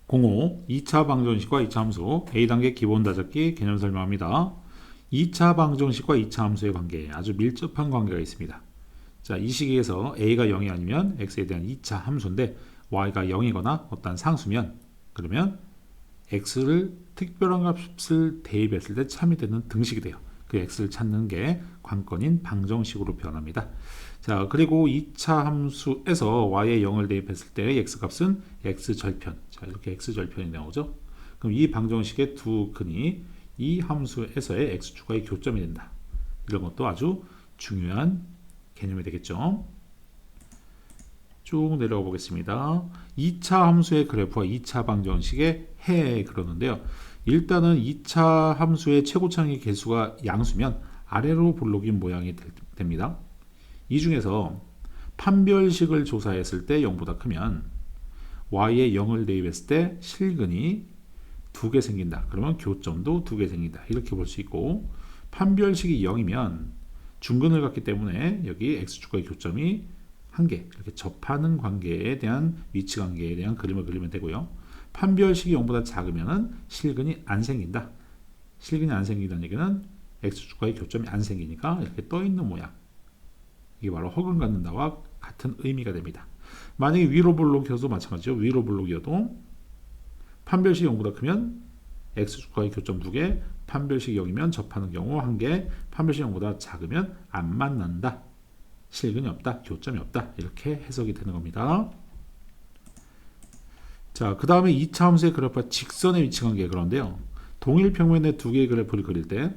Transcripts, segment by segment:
05. 2차 방정식과 2차 함수 A단계 기본 다잡기 개념 설명합니다. 2차 방정식과 2차 함수의 관계에 아주 밀접한 관계가 있습니다. 자, 이 시기에서 A가 0이 아니면 X에 대한 2차 함수인데 Y가 0이거나 어떤 상수면 그러면 X를 특별한 값을 대입했을 때 참이 되는 등식이 돼요. 그 X를 찾는 게 관건인 방정식으로 변합니다. 자, 그리고 2차 함수에서 Y에 0을 대입했을 때의 X값은 X절편. 자, 이렇게 X절편이 나오죠. 그럼 이 방정식의 두 근이 이 함수에서의 X축과의 교점이 된다. 이런 것도 아주 중요한 개념이 되겠죠. 쭉 내려가 보겠습니다. 2차 함수의 그래프와 2차 방정식의 해 그러는데요. 일단은 2차 함수의 최고차의 개수가 양수면 아래로 볼록인 모양이 됩니다. 이 중에서 판별식을 조사했을 때 0보다 크면 y에 0을 대입했을 때 실근이 2개 생긴다. 그러면 교점도 2개 생긴다. 이렇게 볼 수 있고 판별식이 0이면 중근을 갖기 때문에 여기 x축과의 교점이 1개 이렇게 접하는 관계에 대한 위치 관계에 대한 그림을 그리면 되고요. 판별식이 0보다 작으면 실근이 안 생긴다. 실근이 안 생긴다는 얘기는 x축과의 교점이 안 생기니까 이렇게 떠 있는 모양. 이게 바로 허근 갖는다와 같은 의미가 됩니다. 만약에 위로 볼록이어도 마찬가지죠. 위로 볼록이어도 판별식이 0보다 크면 x축과의 교점 2개, 판별식이 0이면 접하는 경우 1개, 판별식이 0보다 작으면 안 만난다. 실근이 없다. 교점이 없다. 이렇게 해석이 되는 겁니다. 자, 그 다음에 2차 함수의 그래프와 직선의 위치 관계 그런데요. 동일 평면의 두 개의 그래프를 그릴 때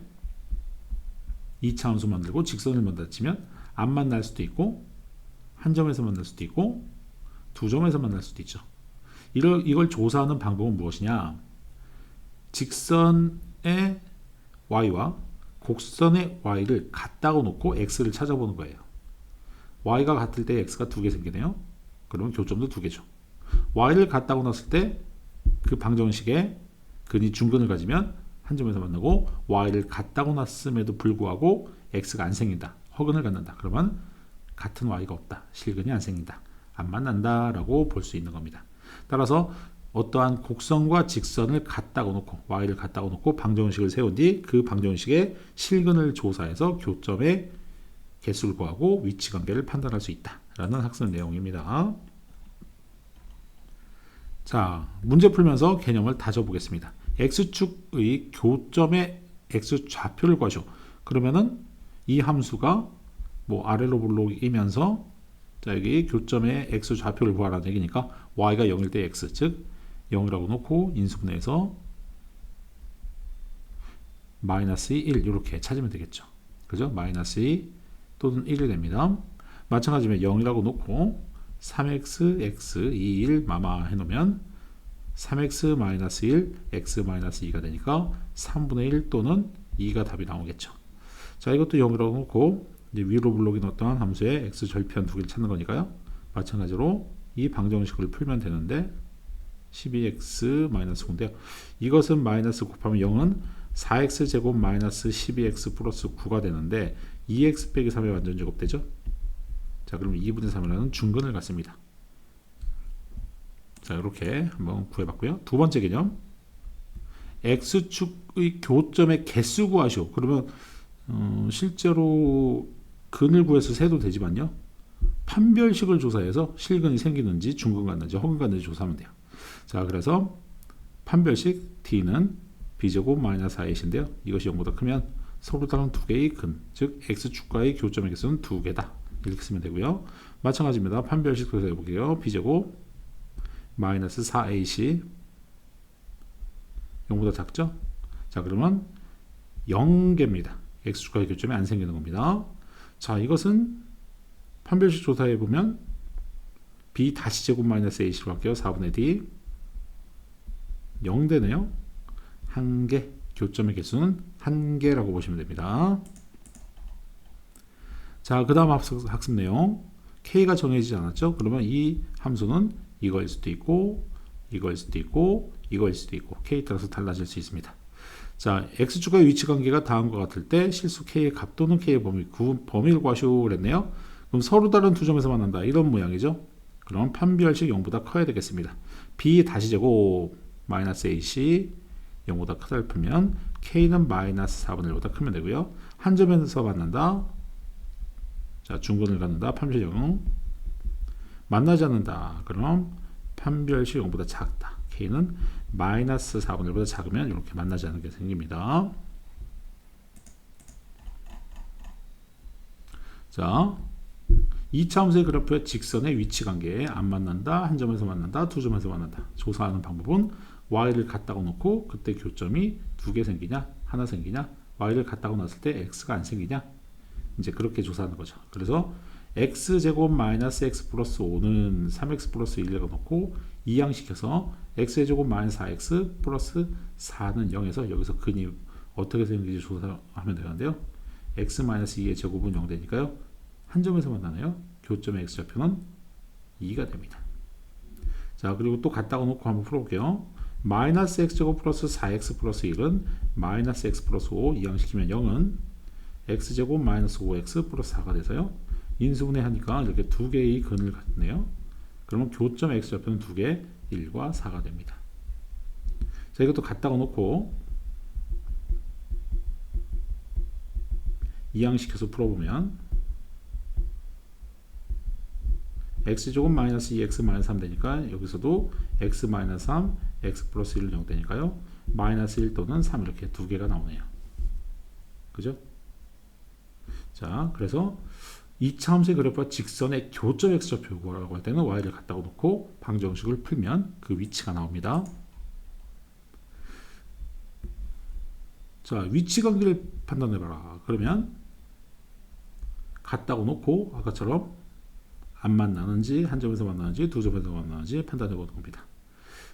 2차 함수 만들고 직선을 만들면 안 만날 수도 있고 한 점에서 만날 수도 있고 두 점에서 만날 수도 있죠. 이걸 조사하는 방법은 무엇이냐? 직선의 y와 곡선의 y를 같다고 놓고 x를 찾아보는 거예요. y가 같을 때 x가 2개 생기네요. 그러면 교점도 2개죠. y를 같다고 놨을 때 그 방정식의 근이 중근을 가지면 한 점에서 만나고 y를 같다고 놨음에도 불구하고 x가 안 생긴다. 허근을 갖는다. 그러면 같은 y가 없다. 실근이 안 생긴다. 안 만난다 라고 볼 수 있는 겁니다. 따라서 어떠한 곡선과 직선을 같다고 놓고 y를 같다고 놓고 방정식을 세운 뒤 그 방정식의 실근을 조사해서 교점의 개수를 구하고 위치 관계를 판단할 수 있다 라는 학습 내용입니다. 자, 문제 풀면서 개념을 다져보겠습니다. x축의 교점의 x좌표를 구하시오. 그러면은 이 함수가 뭐 아래로 볼록이면서 자, 여기 교점의 x좌표를 구하라는 얘기니까 y가 0일 때 x, 즉 0이라고 놓고 인수분해해서 마이너스 1 이렇게 찾으면 되겠죠. 그죠? 마이너스 2 또는 1이 됩니다. 마찬가지로 0이라고 놓고 3x, x, 2, 1 마마 해놓으면 3x 마이너스 1, x 마이너스 2가 되니까 3분의 1 또는 2가 답이 나오겠죠. 자, 이것도 0이라고 놓고 이제 위로 블록이 넣었던 함수의 x 절편 2개를 찾는 거니까요. 마찬가지로 이 방정식을 풀면 되는데 12x 마이너스 9인데요. 이것은 마이너스 곱하면 0은 4x 제곱 마이너스 12x 플러스 9가 되는데 2x 빼기 3의 완전제곱 되죠. 자, 그럼 2분의 3이라는 중근을 갖습니다. 자, 이렇게 한번 구해봤고요. 두 번째 개념, x축의 교점의 개수 구하시오. 그러면 실제로 근을 구해서 세도 되지만요. 판별식을 조사해서 실근이 생기는지 중근 갖는지 허근 갖는지 조사하면 돼요. 자, 그래서 판별식 t는 b제곱 마이너스 4인데요. 이것이 0보다 크면 서로 다른 두 개의 근, 즉 x축과의 교점의 개수는 2개다. 이렇게 쓰면 되고요. 마찬가지입니다. 판별식 조사해 볼게요. b제곱 마이너스 4ac 0보다 작죠? 자, 그러면 0개입니다. x축과의 교점이 안 생기는 겁니다. 자, 이것은 판별식 조사해 보면 b 다시 제곱 마이너스 ac로 할게요. 4분의 d 0되네요. 1개, 교점의 개수는 1개라고 보시면 됩니다. 자, 그 다음 학습 내용, k가 정해지지 않았죠? 그러면 이 함수는 이거일 수도 있고 이거일 수도 있고 이거일 수도 있고 k에 따라서 달라질 수 있습니다. 자, x축과의 위치 관계가 다음과 같을 때 실수 k의 값 또는 k의 범위를 구하시오 그랬네요. 그럼 서로 다른 두 점에서 만난다 이런 모양이죠. 그럼 판별식 0보다 커야 되겠습니다. b 다시 제곱 마이너스 ac 0보다 크다를 풀면 k는 마이너스 4분의 1보다 크면 되고요. 한 점에서 만난다. 자, 중근을 갖는다. 판별식 0. 만나지 않는다. 그럼 판별식 0보다 작다. k는 마이너스 4분의 1보다 작으면 이렇게 만나지 않는 게 생깁니다. 자, 2차 함수의 그래프의 직선의 위치 관계 안 만난다, 한 점에서 만난다, 두 점에서 만난다. 조사하는 방법은 y를 갖다가 놓고 그때 교점이 두 개 생기냐, 하나 생기냐, y를 갖다가 놨을 때 x가 안 생기냐, 이제 그렇게 조사하는 거죠. 그래서 x제곱 마이너스 x 플러스 5는 3x 플러스 1을 놓고 이항시켜서 x제곱 마이너스 4x 플러스 4는 0에서 여기서 근이 어떻게 생기는지 조사하면 되는데요. x 마이너스 2의 제곱은 0 되니까요. 한 점에서 만나네요. 교점의 x좌표는 2가 됩니다. 자, 그리고 또 갖다가 놓고 한번 풀어볼게요. 마이너스 x제곱 플러스 4x 플러스 1은 마이너스 x 플러스 5 이항시키면 0은 x제곱 마이너스 5x 플러스 4가 돼서요. 인수분해 하니까 이렇게 두 개의 근을 갖네요. 그러면 교점 x좌표는 두 개, 1과 4가 됩니다. 자, 이것도 갖다가 놓고 이항시켜서 풀어보면 x제곱 마이너스 2x 마이너스 3 되니까 여기서도 x 마이너스 3, x 플러스 1은 0 되니까요. 마이너스 1 또는 3 이렇게 두 개가 나오네요. 그죠? 자, 그래서 2차 함수의 그래프와 직선의 교점 x좌표라고 할 때는 y를 갖다가 놓고 방정식을 풀면 그 위치가 나옵니다. 자, 위치 관계를 판단해봐라. 그러면 갖다가 놓고 아까처럼 안 만나는지, 한 점에서 만나는지, 두 점에서 만나는지 판단해 보는 겁니다.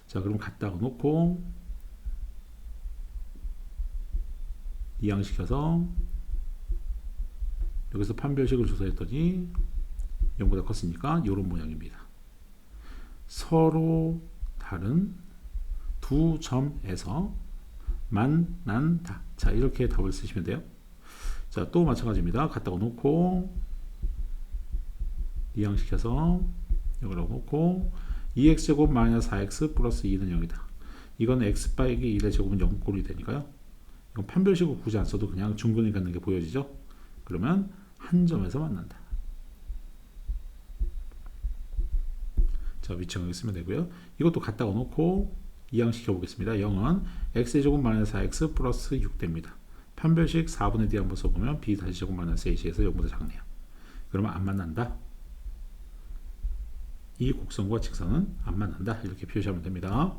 자, 그럼 갖다가 놓고 이항시켜서 여기서 판별식을 조사했더니 0보다 컸으니까 이런 모양입니다. 서로 다른 두 점에서 만난다. 자, 이렇게 답을 쓰시면 돼요. 자, 또 마찬가지입니다. 갖다가 놓고 이항시켜서 여기로 놓고 2x제곱 마이너스 4x 플러스 2는 0이다. 이건 x 빼기 1의 제곱은 0꼴이 되니까요. 이건 판별식을 굳이 안 써도 그냥 중근을 갖는 게 보여지죠. 그러면 한 점에서 만난다. 자, 위치관계 쓰면 되고요. 이것도 갖다가 놓고 이항시켜 보겠습니다. 0은 x제곱 마이너스 4x 플러스 6 됩니다. 판별식 4분의 d 한번 써보면 b 다시 제곱 마이너스 ac에서 0보다 작네요. 그러면 안 만난다. 이 곡선과 직선은 안 만난다. 이렇게 표시하면 됩니다.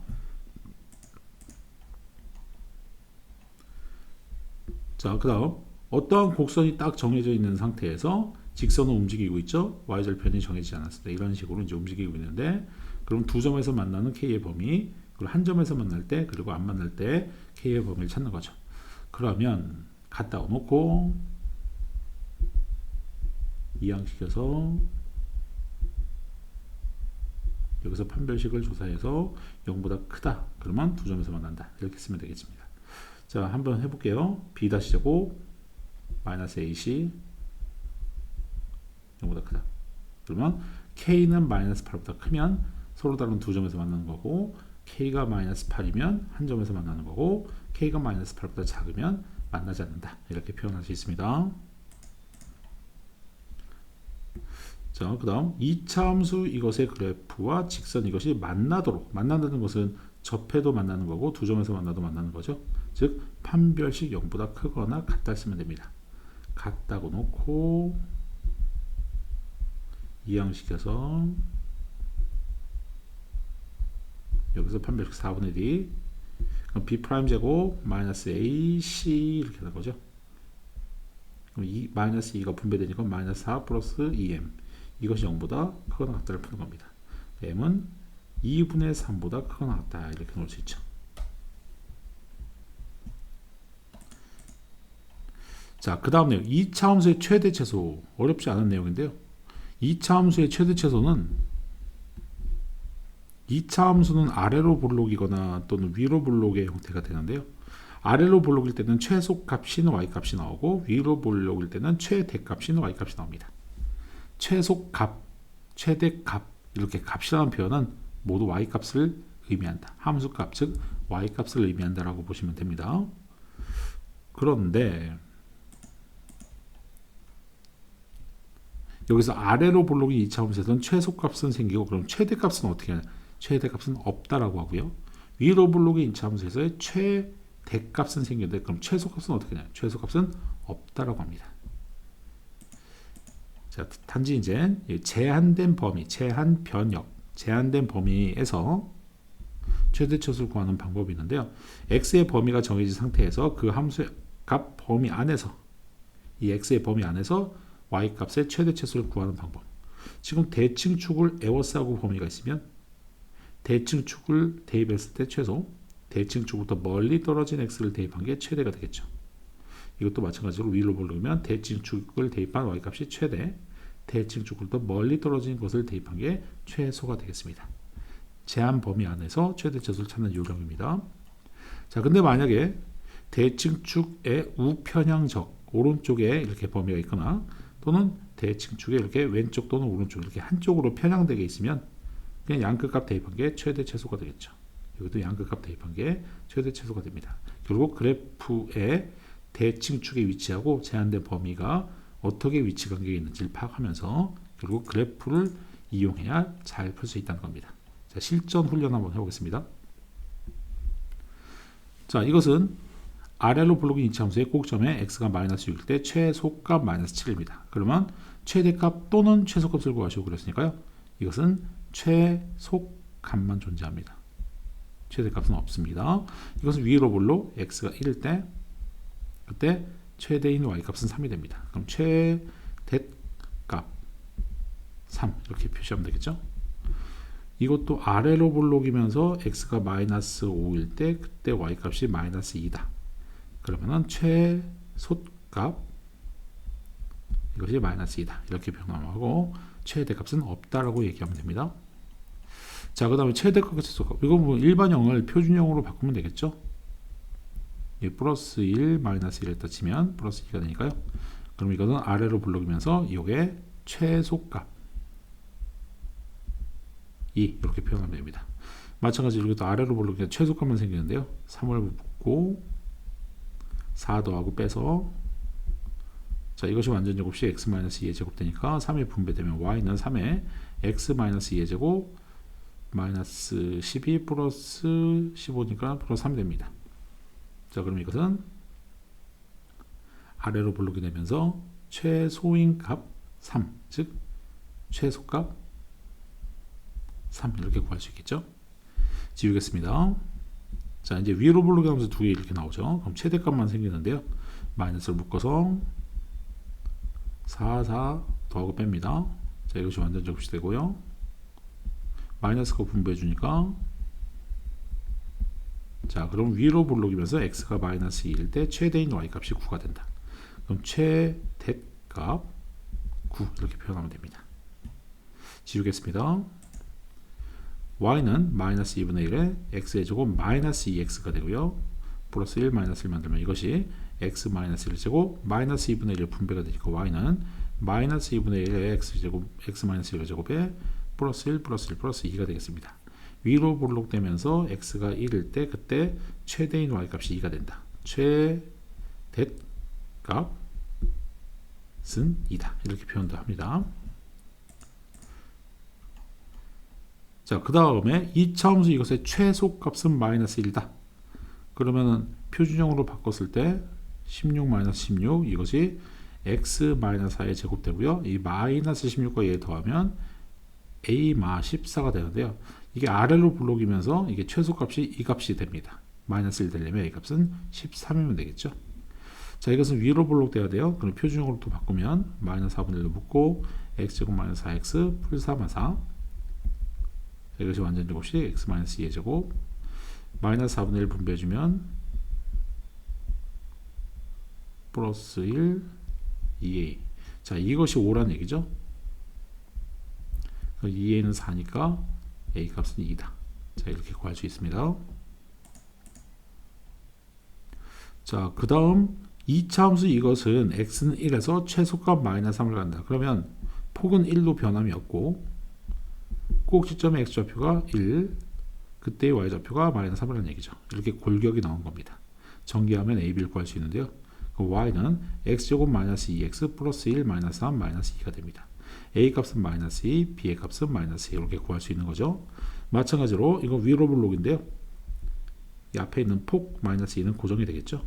자, 그 다음 어떠한 곡선이 딱 정해져 있는 상태에서 직선은 움직이고 있죠. y절편이 정해지지 않았을 때 이런 식으로 이제 움직이고 있는데, 그럼 두 점에서 만나는 k의 범위, 그리고 한 점에서 만날 때, 그리고 안 만날 때 k의 범위를 찾는 거죠. 그러면 갖다 놓고 이항시켜서 여기서 판별식을 조사해서 0보다 크다. 그러면 두 점에서 만난다. 이렇게 쓰면 되겠습니다. 자, 한번 해볼게요. b-제곱 마이너스 ac 0보다 크다. 그러면 k는 마이너스 8보다 크면 서로 다른 두 점에서 만나는 거고, k가 마이너스 8이면 한 점에서 만나는 거고, k가 마이너스 8보다 작으면 만나지 않는다. 이렇게 표현할 수 있습니다. 자, 그 다음 2차 함수 이것의 그래프와 직선 이것이 만나도록, 만난다는 것은 접해도 만나는 거고 두 점에서 만나도 만나는 거죠. 즉 판별식 0보다 크거나 같다 쓰면 됩니다. 같다고 놓고 이항시켜서 여기서 판별식 4분의 d, 그럼 b' 제곱 마이너스 ac 이렇게 되는 거죠. 그럼 이 마이너스 2가 분배되니까 마이너스 4 플러스 2m, 이것이 0보다 크거나 같다를 푸는 겁니다. m은 2분의 3보다 크거나 같다. 이렇게 놓을 수 있죠. 자, 그 다음 내용 2차 함수의 최대 최소. 어렵지 않은 내용인데요. 2차 함수의 최대 최소는 2차 함수는 아래로 볼록이거나 또는 위로 볼록의 형태가 되는데요. 아래로 볼록일 때는 최소값인 y값이 나오고 위로 볼록일 때는 최대값인 y값이 나옵니다. 최소값, 최대값 이렇게 값이라는 표현은 모두 y값을 의미한다. 함수값 즉 y값을 의미한다라고 보시면 됩니다. 그런데 여기서 아래로 볼록인 2차 함수에서는 최소값은 생기고 그럼 최대값은 어떻게 하냐? 최대값은 없다라고 하고요. 위로 볼록인 2차 함수에서의 최대값은 생기는데 그럼 최소값은 어떻게 하냐? 최소값은 없다라고 합니다. 자, 단지 이제 제한된 범위, 제한 변역, 제한된 범위에서 최대치수를 구하는 방법이 있는데요. x의 범위가 정해진 상태에서 그 함수의 값 범위 안에서 이 x의 범위 안에서 y값의 최대치수를 구하는 방법. 지금 대칭축을 에워싸고 범위가 있으면 대칭축을 대입했을 때 최소, 대칭축부터 멀리 떨어진 x를 대입한 게 최대가 되겠죠. 이것도 마찬가지로 위로 볼록이면 대칭축을 대입한 y값이 최대, 대칭축부터 멀리 떨어진 것을 대입한 게 최소가 되겠습니다. 제한 범위 안에서 최대치수를 찾는 요령입니다. 자, 근데 만약에 대칭축의 우편향적 오른쪽에 이렇게 범위가 있거나 또는 대칭축에 이렇게 왼쪽 또는 오른쪽 이렇게 한쪽으로 편향되게 있으면 그냥 양끝값 대입한 게 최대 최소가 되겠죠. 이것도 양끝값 대입한 게 최대 최소가 됩니다. 결국 그래프의 대칭축에 위치하고 제한된 범위가 어떻게 위치 관계가 있는지를 파악하면서 결국 그래프를 이용해야 잘 풀 수 있다는 겁니다. 자, 실전 훈련 한번 해보겠습니다. 자, 이것은 아래로 볼록인 2차 함수의 꼭점에 x가 마이너스 6일 때 최소값 마이너스 7입니다. 그러면 최대값 또는 최소값을 구하시고 그랬으니까요. 이것은 최소값만 존재합니다. 최대값은 없습니다. 이것은 위로 볼록 x가 1일 때 그때 최대인 y값은 3이 됩니다. 그럼 최대값 3 이렇게 표시하면 되겠죠. 이것도 아래로 볼록이면서 x가 마이너스 5일 때 그때 y값이 마이너스 2다. 그러면은 최소값 이것이 마이너스 2다. 이렇게 표현하고 최대값은 없다라고 얘기하면 됩니다. 자, 그 다음에 최대값과 최소값. 이거 뭐 일반형을 표준형으로 바꾸면 되겠죠. 플러스 1, 마이너스 1을 치면 플러스 2가 되니까요. 그럼 이거는 아래로 볼록이면서 이게 최소값 2 이렇게 표현하면 됩니다. 마찬가지로 이것도 아래로 볼록이면 최소값만 생기는데요. 3을 붙고 4 더하고 빼서 자, 이것이 완전 제곱시 x-2의 제곱 되니까 3에 분배되면 y는 3에 x-2의 제곱 마이너스 12 플러스 15니까 플러스 3이 됩니다. 자, 그럼 이것은 아래로 볼록이 되면서 최소인 값 3, 즉 최소값 3 이렇게 구할 수 있겠죠. 지우겠습니다. 자, 이제 위로 볼록이 하면서 두 개 이렇게 나오죠. 그럼 최대값만 생기는데요. 마이너스를 묶어서 4, 4 더하고 뺍니다. 자, 이것이 완전 제곱이 되고요. 마이너스가 분배해 주니까 자, 그럼 위로 볼록이면서 x가 마이너스 2일 때 최대인 y값이 9가 된다. 그럼 최대값 9 이렇게 표현하면 됩니다. 지우겠습니다. y는 마이너스 2분의 1에 x의 제곱 마이너스 2x가 되고요. 플러스 1 마이너스 1 만들면 이것이 x 마이너스 1 제곱 마이너스 2분의 1 분배가 되니까 y는 마이너스 2분의 1에 x 제곱 x 마이너스 1 제곱에 플러스 1 플러스 1 플러스 2가 되겠습니다. 위로 볼록되면서 x가 1일 때 그때 최대인 y값이 2가 된다. 최대값은 2다. 이렇게 표현도 합니다. 자, 그 다음에 2차 함수 이것의 최소값은 마이너스 1이다. 그러면은 표준형으로 바꿨을 때 16 마이너스 16 이것이 x 마이너스 4의 제곱 되고요. 이 마이너스 16과 얘 더하면 a 마 14가 되는데요. 이게 아래로 볼록이면서 이게 최소값이 이 값이 됩니다. 마이너스 1 되려면 a 값은 13이면 되겠죠. 자, 이것은 위로 볼록돼야 돼요. 그럼 표준형으로 또 바꾸면 마이너스 4분의 1로 묶고 x제곱 마이너스 4x 풀 3마 4 이것이 완전 제곱이 x 마이너스 2의 제곱 마이너스 4분의 1 분배해주면 플러스 1 2a. 자, 이것이 5란 얘기죠. 2a는 4니까 a 값은 2다. 자, 이렇게 구할 수 있습니다. 자, 그 다음 2차 함수 이것은 x는 1에서 최소값 마이너스 3을 간다. 그러면 폭은 1로 변함이 없고 꼭지점의 x좌표가 1, 그때의 y좌표가 마이너스 3이라는 얘기죠. 이렇게 골격이 나온 겁니다. 전개하면 AB를 구할 수 있는데요. 그 y는 x제곱 마이너스 2x 플러스 1 마이너스 3 마이너스 2가 됩니다. a 값은 마이너스 2, b의 값은 마이너스 2 이렇게 구할 수 있는 거죠. 마찬가지로 이건 위로 블록인데요. 이 앞에 있는 폭 마이너스 2는 고정이 되겠죠.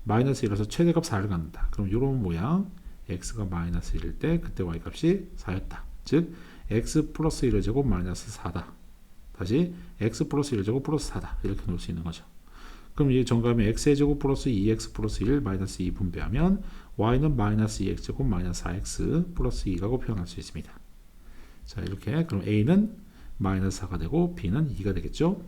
마이너스 1에서 최대값 4를 갖는다. 그럼 이런 모양 x가 마이너스 1일 때 그때 y값이 4였다. 즉 x 플러스 1의 제곱 마이너스 4다. 다시 x 플러스 1의 제곱 플러스 4다. 이렇게 놓을 수 있는 거죠. 그럼 이 정감에 x의 제곱 플러스 2x 플러스 1 마이너스 2 분배하면 y는 마이너스 2x 제곱 마이너스 4x 플러스 2라고 표현할 수 있습니다. 자 이렇게 그럼 a는 마이너스 4가 되고 b는 2가 되겠죠.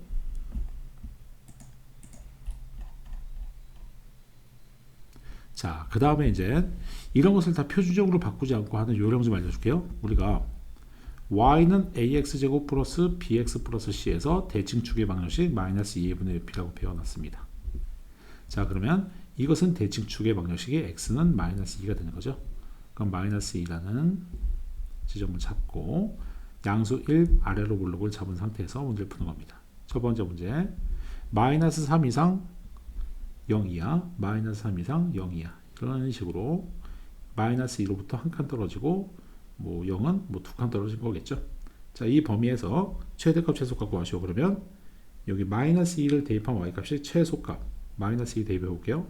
자, 그 다음에 이제 이런 것을 다 표준적으로 바꾸지 않고 하는 요령 좀 알려줄게요. 우리가 y는 ax제곱 플러스 bx 플러스 c에서 대칭축의 방정식 마이너스 2분의 b라고 배워놨습니다. 자, 그러면 이것은 대칭축의 방정식이 x는 마이너스 2가 되는 거죠. 그럼 마이너스 2라는 지점을 잡고 양수 1 아래로 블록을 잡은 상태에서 문제를 푸는 겁니다. 첫 번째 문제 마이너스 3 이상 0 이하, 마이너스 3 이상 0 이하 이런 식으로 마이너스 2로부터 한 칸 떨어지고 뭐 0은 뭐 두 칸 떨어진 거겠죠. 자, 이 범위에서 최대값 최소값 구하시오. 그러면 여기 마이너스 2를 대입한 y값이 최소값 마이너스 2 대입해 볼게요.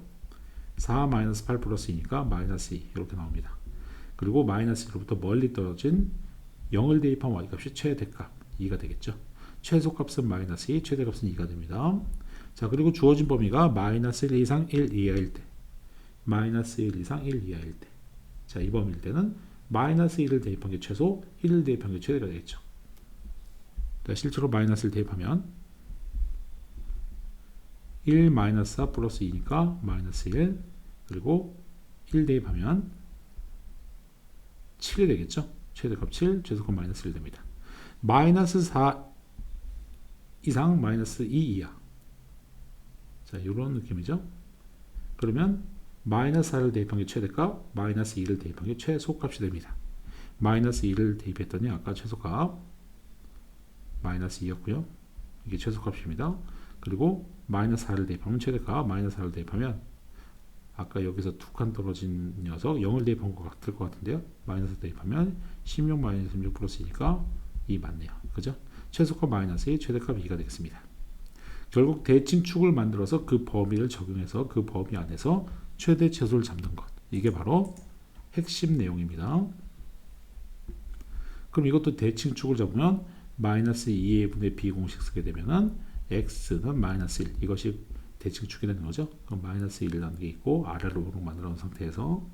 4 마이너스 8 플러스 2니까 마이너스 2 이렇게 나옵니다. 그리고 마이너스 1로부터 멀리 떨어진 0을 대입한 y값이 최대값 2가 되겠죠. 최소값은 마이너스 2, 최대값은 2가 됩니다. 자, 그리고 주어진 범위가 마이너스 1 이상 1 이하일 때, 마이너스 1 이상 1 이하일 때, 자, 이 범위일 때는 마이너스 1을 대입한 게 최소, 1을 대입한 게 최대가 되겠죠. 자, 실제로 마이너스를 대입하면 1 마이너스 4 플러스 2니까 마이너스 1, 그리고 1 대입하면 7이 되겠죠. 최대값 7, 최소값 마이너스 1 됩니다. 마이너스 4 이상 마이너스 2 이하. 자, 이런 느낌이죠. 그러면 마이너스 4를 대입한 게 최대값, 마이너스 2를 대입한 게 최소값이 됩니다. 마이너스 2를 대입했더니 아까 최소값 마이너스 2였고요. 이게 최소값입니다. 그리고 마이너스 4를 대입하면 최대값, 마이너스 4를 대입하면 아까 여기서 두 칸 떨어진 녀석 0을 대입한 것 같을 것 같은데요. 마이너스 대입하면 16 마이너스 16 플러스 2니까 2 맞네요. 그죠? 최소값 마이너스 2, 최대값 2가 되겠습니다. 결국 대칭축을 만들어서 그 범위를 적용해서 그 범위 안에서 최대 최소를 잡는 것. 이게 바로 핵심 내용입니다. 그럼 이것도 대칭축을 잡으면 마이너스 2의 분의 b 공식 쓰게 되면은 x는 마이너스 1. 이것이 대칭축이 되는 거죠. 그럼 마이너스 1이라는 게 있고 아래로 만들어 놓은 상태에서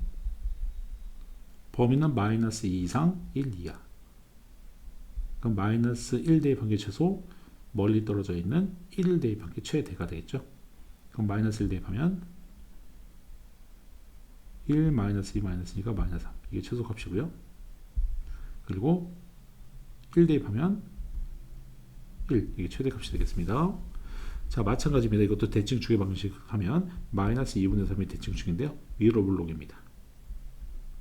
범위는 마이너스 2 이상 1 이하. 그럼 마이너스 1 대입한 게 최소, 멀리 떨어져 있는 1을 대입한 게 최대가 되겠죠. 그럼 마이너스 1 대입하면 1 마이너스 2 마이너스 2가 마이너스 3. 이게 최소값이고요. 그리고 1 대입하면 1. 이게 최대값이 되겠습니다. 자, 마찬가지입니다. 이것도 대칭축의 방식 하면 마이너스 2분의 3이 대칭축인데요. 위로 블록입니다.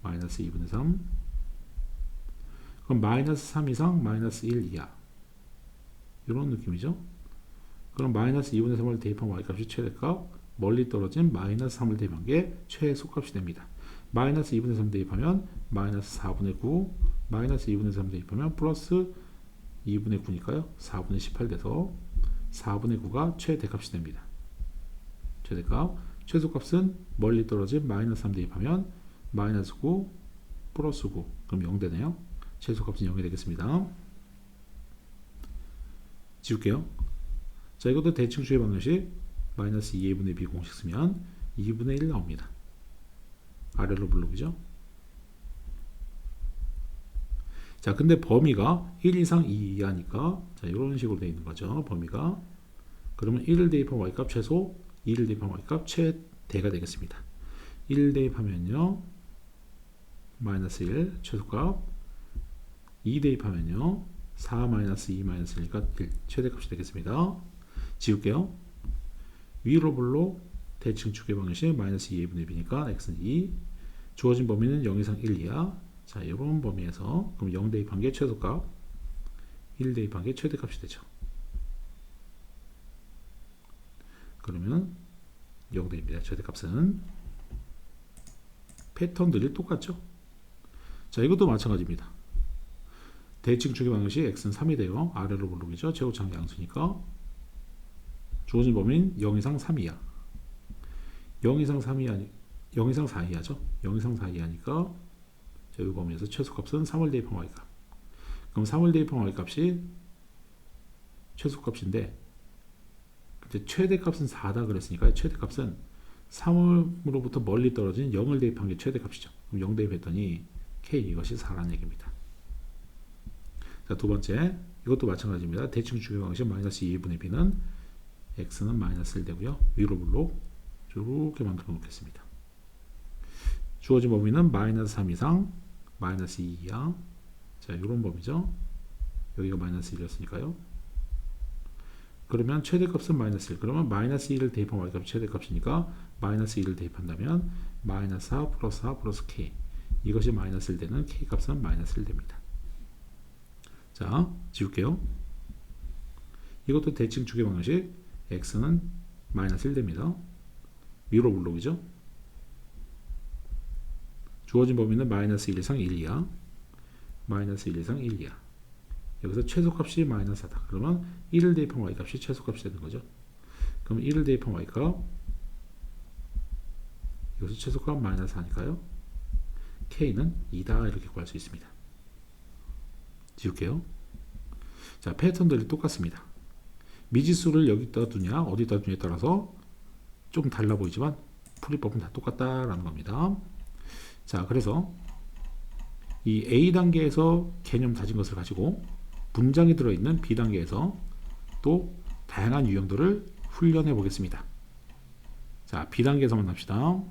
마이너스 2분의 3. 그럼 마이너스 3 이상 마이너스 1 이하. 이런 느낌이죠. 그럼 마이너스 2분의 3을 대입한 y값이 최대값, 멀리 떨어진 마이너스 3을 대입한 게 최소값이 됩니다. 마이너스 2분의 3 대입하면 마이너스 4분의 9, 마이너스 2분의 3 대입하면 플러스 2분의 9니까요. 4분의 18 돼서 4분의 9가 최대값이 됩니다. 최대값, 최소값은 멀리 떨어진 마이너스 3 대입하면 마이너스 9 플러스 9, 그럼 0 되네요. 최소값은 0이 되겠습니다. 지울게요. 자, 이것도 대칭축의 방정식 마이너스 2분의 b 공식 쓰면 2분의 1 나옵니다. 아래로 블록이죠. 자, 근데 범위가 1 이상 2 이하니까 자, 이런 식으로 되어 있는 거죠. 범위가. 그러면 1을 대입한 y값 최소, 2를 대입한 y값 최대가 되겠습니다. 1 대입하면요 마이너스 1 최소값, 2 대입하면요 4 마이너스 2 마이너스 1이니까 1 최대값이 되겠습니다. 지울게요. 위로 블록 대칭축의 방정식 마이너스 2분의 b니까 x는 2, 주어진 범위는 0 이상 1 이하. 자, 이런 범위에서 그럼 0 대입한 게 최소값, 1 대입한 게 최대값이 되죠. 그러면 0대입니다. 최대값은. 패턴들이 똑같죠. 자, 이것도 마찬가지입니다. 대칭 추계 방식 x는 3이 돼요. 아래로 볼록이죠. 최고차항 양수니까. 주어진 범위는 0 이상 3 이하. 0 이상 3 이하, 0 이상 4 이하죠. 0 이상 4 이하니까 이 범위에서 최소값은 3을 대입한 y값. 그럼 3을 대입한 y값이 최소값인데 이제 최대값은 4다 그랬으니까 최대값은 3으로부터 멀리 떨어진 0을 대입한 게 최대값이죠. 그럼 0 대입했더니 k 이것이 4라는 얘기입니다. 자, 두 번째 이것도 마찬가지입니다. 대칭 추계 방식 마이너스 2분의 b는 x는 마이너스 1 되고요. 위로 블록 이렇게 만들어 놓겠습니다. 주어진 범위는 마이너스 3 이상 마이너스 2 이하. 자, 이런 범위죠. 여기가 마이너스 1이었으니까요. 그러면 최대값은 마이너스 1. 그러면 마이너스 1을 대입한 y값이 최대값이니까 마이너스 1을 대입한다면 마이너스 4 플러스 4 플러스 k. 이것이 마이너스 1 되는 k값은 마이너스 1 됩니다. 자, 지울게요. 이것도 대칭 추계 방식 x는 마이너스 1 됩니다. 위로 블록이죠. 주어진 범위는 마이너스 1 이상 1 이하. 마이너스 1 이상 1 이하. 여기서 최소값이 마이너스 4다. 그러면 1을 대입한 y값이 최소값이 되는 거죠. 그럼 1을 대입한 y값 여기서 최소값 마이너스 4니까요. k는 2다 이렇게 구할 수 있습니다. 지울게요. 자, 패턴들이 똑같습니다. 미지수를 여기다 두냐 어디다 두냐에 따라서 좀 달라 보이지만 풀이법은 다 똑같다라는 겁니다. 자, 그래서 이 A단계에서 개념 다진 것을 가지고 문장이 들어있는 B단계에서 또 다양한 유형들을 훈련해 보겠습니다. 자, B단계에서 만납시다.